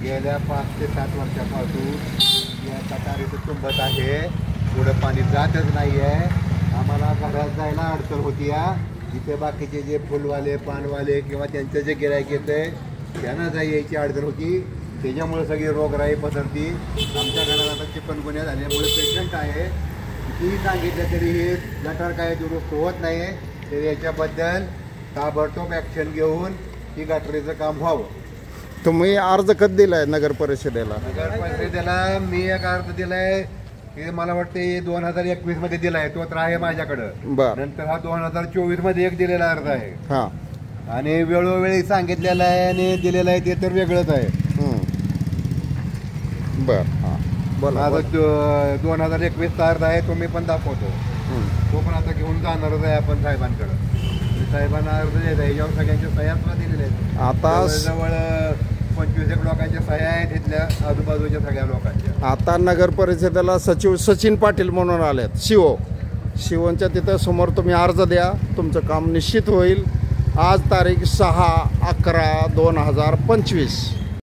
गेल्या 5 ते 7 वर्षापासून या गटारीचं तुंबत आहे. पुढं पाणी जातच नाही आहे. आम्हाला घरात जायला अडचण होती या. इथे बाकीचे जे फुलवाले पानवाले किंवा त्यांचं जे गिराईक येतं त्यांना यायची अडचण होती. त्याच्यामुळे सगळी रोगराई पसरती. आमच्या घरात आता चिकनगुन्या झाल्यामुळे पेशंट आहे. कितीही सांगितलं तरी हे गटार काय दुरुस्त होत नाही. तर याच्याबद्दल ताबडतोब ॲक्शन घेऊन ही गटारीचं काम व्हावं. तुम्ही अर्ज कधी दिलाय नगर परिषदेला? नगर परिषदेला मी एक अर्ज दिलाय की मला वाटते 2021 मध्ये दिलाय. तो तर आहे माझ्याकडं. बर. नंतर हा 2024 मध्ये एक दिलेला अर्ज आहे. हा. आणि वेळोवेळी सांगितलेलं आहे आणि दिलेलं आहे ते तर वेगळंच आहे. बर. हा बोला. माझा 2021 अर्ज आहे. तो मी पण दाखवतो. तो पण आता घेऊन जाणारच आहे आपण साहेबांकडे. साहेबांना अर्ज द्यायचा आहे. याच्यावर सगळ्यांच्या सह्या सुद्धा दिलेल्या आहेत. आता जवळ 25 लोकांच्या सह्या आहेत तिथल्या आजूबाजूच्या सगळ्या लोकांच्या. आता नगर परिषदेला सचिव सचिन पाटील म्हणून आलेत. शिवोंच्या तिथं समोर तुम्ही अर्ज द्या. तुमचं काम निश्चित होईल. आज तारीख 6/11/2025.